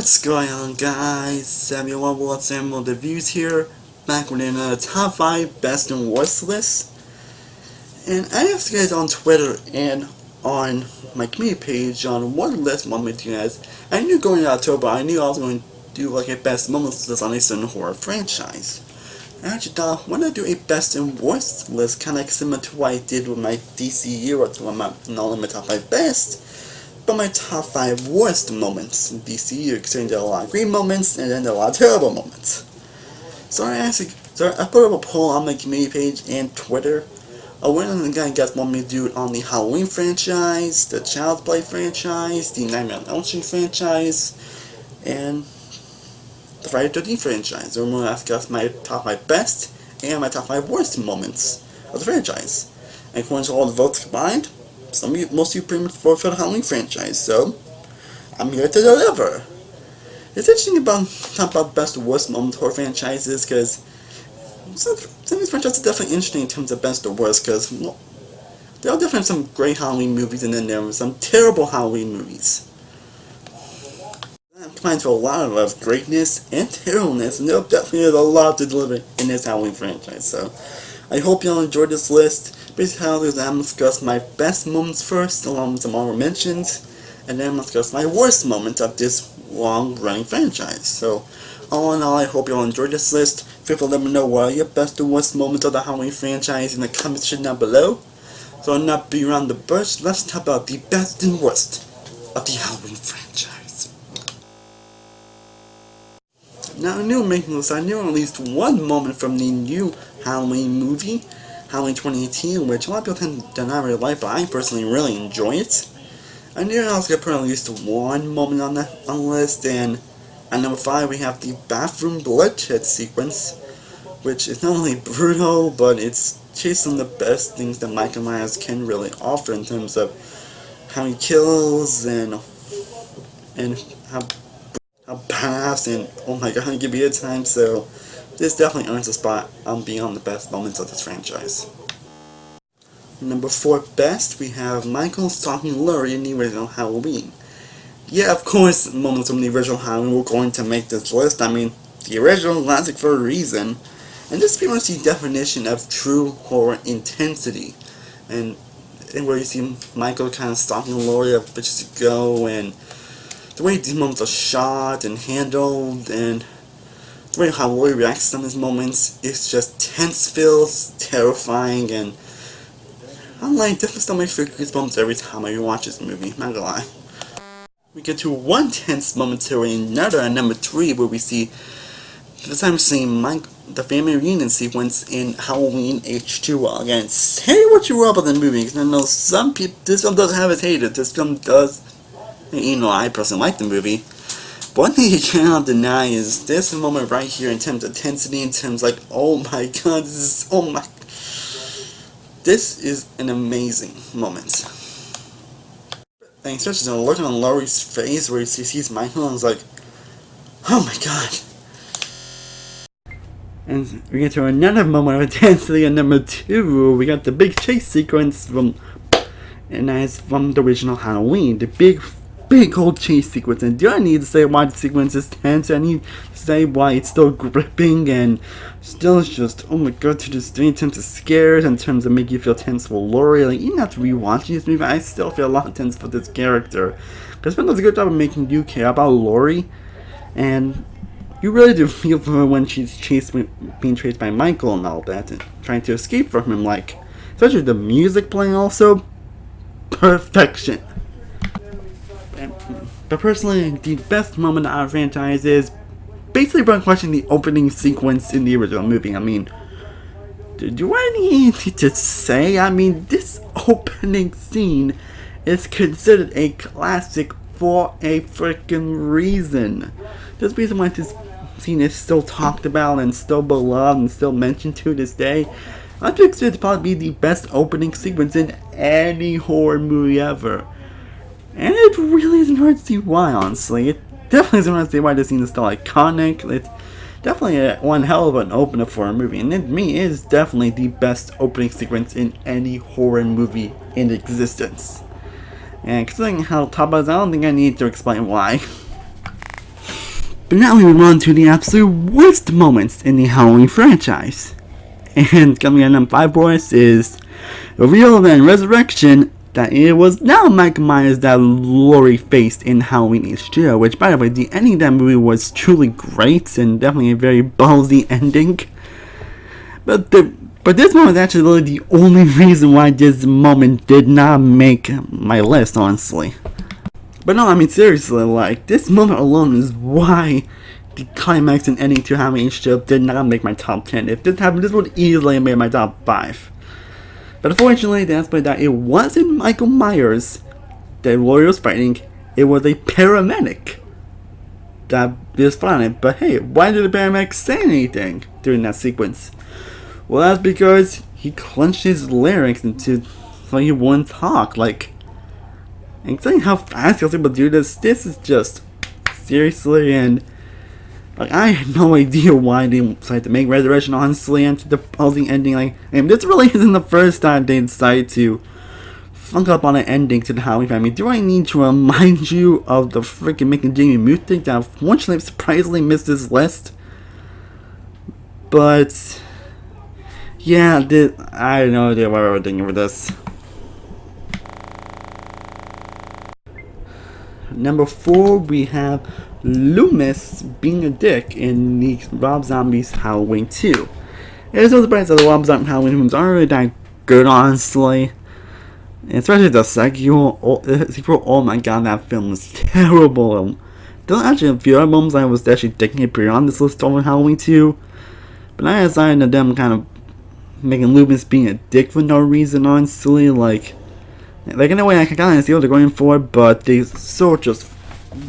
What's going on, guys? Samuel Reviews here, back with another top 5 best and worst list. And I asked you guys on Twitter and on my community page on what list want me to do guys. I knew going into October, I knew I was going to do like a best moments list on a certain horror franchise. I actually thought, why not do a best and worst list, kind of like similar to what I did with my DCU, or to not only my top 5 best, but my top 5 worst moments in DCU, considering there are a lot of great moments and then there are a lot of terrible moments. So I put up a poll on my community page and Twitter. One of the guys want me to do it on the Halloween franchise, the Child's Play franchise, the Nightmare on Elm Street franchise, and the Friday the 13th franchise. We're going to discuss my top 5 best and my top 5 worst moments of the franchise. And according to all the votes combined, most of you pretty much voted for the Halloween franchise, so I'm here to deliver. It's interesting about talking about best or worst moments of horror franchises, because some of these franchises are definitely interesting in terms of best or worst, because there are definitely some great Halloween movies and then there are some terrible Halloween movies. That combines with a lot of greatness and terribleness, and there definitely is a lot to deliver in this Halloween franchise, so I hope y'all enjoyed this list. Basically, I'm going to discuss my best moments first, along with some honorable mentions, and then I'm going to discuss my worst moments of this long-running franchise. So, all in all, I hope you all enjoyed this list. Feel free to let me know what are your best and worst moments of the Halloween franchise in the comment section down below. So, I'll not be around the bush, let's talk about the best and worst of the Halloween franchise. Now, in new making list, I knew at least one moment from the new Halloween movie, Halloween 2018, which a lot of people tend to not really like, but I personally really enjoy it. I knew I was going to put at least one moment on the list, and at number 5 we have the bathroom bloodshed sequence, which is not only brutal, but it's chasing the best things that Michael Myers can really offer in terms of how he kills and how badass, and oh my god, give me a time, so this definitely earns a spot on being on the best moments of this franchise. Number 4 best, we have Michael stalking Laurie in the original Halloween. Yeah, of course, moments from the original Halloween were going to make this list. I mean, the original classic for a reason. And this is pretty much the definition of true horror intensity. And where you see Michael kind of stalking Laurie of bitches ago, and the way these moments are shot and handled, and the way how Laurie reacts to these moments is just tense-filled, terrifying, and unlike definitely still makes for goosebumps every time I watch this movie, not gonna lie. We get to one tense moment to another at number 3, where we see this time seeing the family reunion sequence in Halloween H2O. Again, say what you will about the movie, because I know some people, this film does have its haters. This film does, I personally like the movie. But one thing you cannot deny is this moment right here in terms of intensity, in terms like, oh my god, this is an amazing moment. And especially the look on Laurie's face where he sees Michael and is like, oh my god. And we get to another moment of intensity at number 2. We got the big chase sequence from the original Halloween. The big old chase sequence. And do I need to say why the sequence is tense? I need to say why it's still gripping and still just, oh my god, to just in terms of scares, in terms of making you feel tense for Laurie. Like, even after rewatching this movie, I still feel a lot of tense for this character. Because Finn does a good job of making you care about Laurie, and you really do feel for her when she's being chased by Michael and all that, and trying to escape from him. Like, especially the music playing also, perfection. But personally, the best moment of our franchise is basically question the opening sequence in the original movie. I mean, do I need to say? I mean, this opening scene is considered a classic for a freaking reason. There's a reason why this scene is still talked about and still beloved and still mentioned to this day. I consider it to probably be the best opening sequence in any horror movie ever. And it really isn't hard to see why, honestly. It definitely isn't hard to see why this scene is still iconic. It's definitely one hell of an opener for a movie. And to me, it is definitely the best opening sequence in any horror movie in existence. And considering how top it is, I don't think I need to explain why. But now we move on to the absolute worst moments in the Halloween franchise. And coming in number 5 for us is reveal and resurrection that it was not Michael Myers that Laurie faced in Halloween H2O, which, by the way, the ending of that movie was truly great and definitely a very ballsy ending. But this moment is actually really the only reason why this moment did not make my list, honestly. But no, I mean seriously, like, this moment alone is why the climax and ending to Halloween H2O did not make my top 10. If this happened, this would easily have made my top 5. But unfortunately, the aspect that it wasn't Michael Myers that Laurie was fighting, it was a paramedic that was fighting. But hey, why did the paramedic say anything during that sequence? Well, that's because he clenched his larynx into so he wouldn't talk. Like, and saying how fast he was able to do this is just seriously, and like, I had no idea why they decided to make Resurrection, honestly, and to the opposing ending. Like, and this really isn't the first time they decided to funk up on an ending to the Halloween family. Do I need to remind you of the freaking Making Jamie Mutant that unfortunately surprisingly missed this list? But yeah, I have no idea what I was thinking for this. Number 4, we have Loomis being a dick in the Rob Zombie's Halloween 2. It's no surprise that the Rob Zombie Halloween films aren't really that good, honestly. Especially the sequel. Oh my god, that film was terrible. There were actually a few other moments I was actually thinking it beyond this list over Halloween 2. But I decided that them kind of making Loomis being a dick for no reason, honestly. Like in a way I can kind of see what they're going for, but they sort of just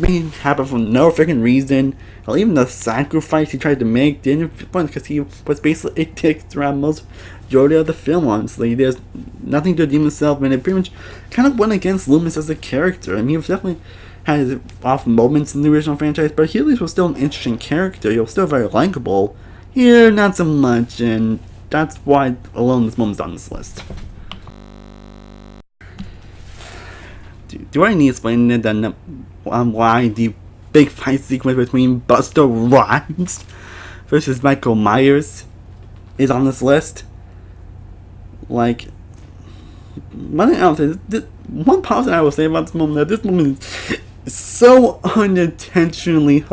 made it happen for no freaking reason. Or even the sacrifice he tried to make didn't fun because he was basically a dick throughout most majority of the film, honestly. There's nothing to redeem himself, and it pretty much kind of went against Loomis as a character. I mean, he was definitely had his off moments in the original franchise, but he at least was still an interesting character. He was still very likable. Here, not so much, and that's why alone this moment's on this list. Do I need to explain it then why the big fight sequence between Busta Rhymes versus Michael Myers is on this list? Like, one positive I will say about this moment, that this moment is so unintentionally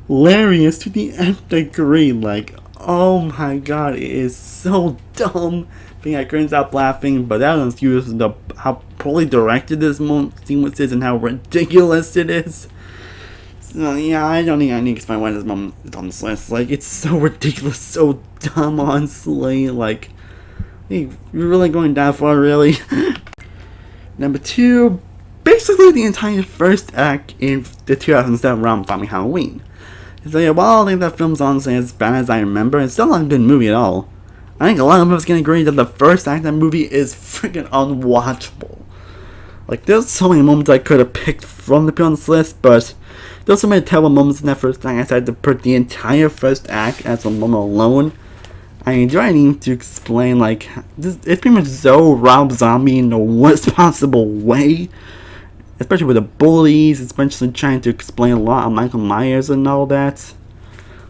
hilarious to the nth degree. Like, oh my god, it is so dumb. I couldn't stop laughing, but that was used how poorly directed this sequence is and how ridiculous it is. So yeah, I don't think I need to explain why this moment is on this list. Like, it's so ridiculous, so dumb, honestly. Like, you're really going that far, really? Number 2, basically the entire first act in the 2007 Rob Zombie Halloween. So yeah, while I think that film's honestly as bad as I remember, it's still not a good movie at all. I think a lot of us can agree that the first act of that movie is freaking unwatchable. Like, there's so many moments I could have picked from the film on this list, but there's so many terrible moments in that first act I decided to put the entire first act as a moment alone. I mean, do I need to explain, like, this? It's pretty much so Rob Zombie in the worst possible way. Especially with the bullies, especially trying to explain a lot on Michael Myers and all that.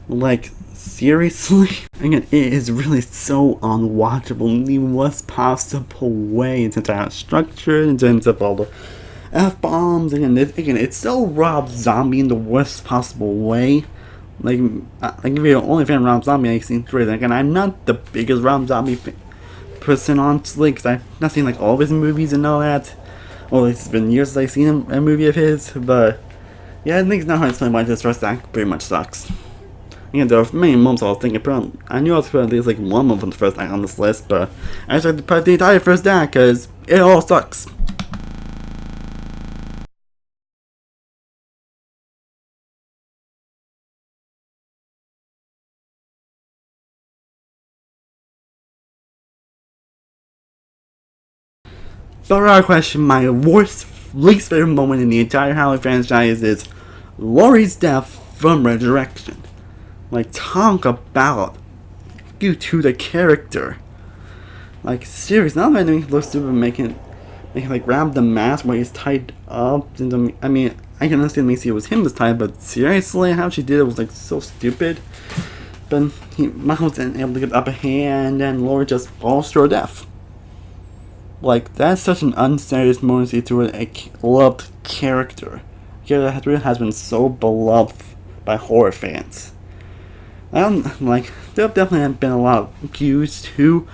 Like, seriously? Again, it is really so unwatchable in the worst possible way in terms of how it's structured, in terms of all the F-bombs. Again, it's so Rob Zombie in the worst possible way. Like if you're only a fan of Rob Zombie, I've seen three. Again, I'm not the biggest Rob Zombie person, honestly, because I've not seen like all of his movies and all that. Well, it's been years since I've seen a movie of his, but yeah, I think it's not hard to explain why this first act pretty much sucks. Again, there are many moments I was thinking, I knew I was putting at least like one moment from the first act on this list, but I decided to put the entire first act because it all sucks. So, without question, my least favorite moment in the entire Halloween franchise is Laurie's death from Resurrection. Like, talk about due to the character. Like, seriously, not that he looks stupid making like grab the mask where he's tied up. I mean, I can understand Macy was him this time, but seriously, how she did it was like so stupid. But Michael was able to get the upper hand, and Laura just falls to her death. Like, that's such an unserious moment to see through a loved character. A character that really has been so beloved by horror fans. There have definitely been a lot of views too,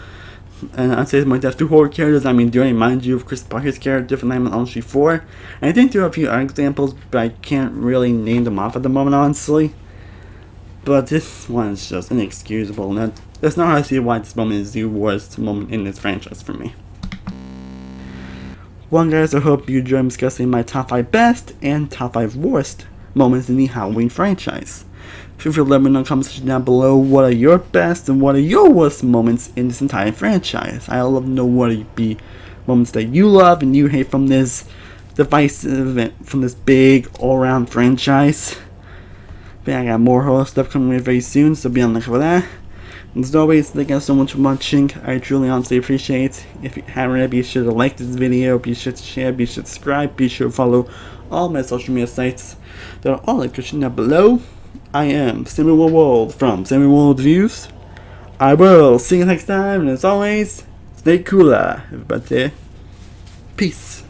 and I'd say my death through horror characters. I mean, do I remind you of Chris Parker's character from Nightmare on Elm Street 4? And I think there are a few other examples, but I can't really name them off at the moment, honestly. But this one is just inexcusable, and that's not how I see why this moment is the worst moment in this franchise for me. Well, guys, I hope you enjoyed discussing my top 5 best and top 5 worst moments in the Halloween franchise. Feel free to let me know in the comment section down below what are your best and what are your worst moments in this entire franchise. I love to know what would be moments that you love and you hate from this divisive, from this big all-around franchise. But yeah, I got more horror stuff coming very soon, so be on the lookout for that. And as always, thank you guys so much for watching. I truly honestly appreciate it. If you haven't already, be sure to like this video, be sure to share, be sure to subscribe, be sure to follow all my social media sites that are all in the description down below. I am Samuel Wold from Samuel Wold Reviews. I will see you next time, and as always, stay cooler, everybody. Peace.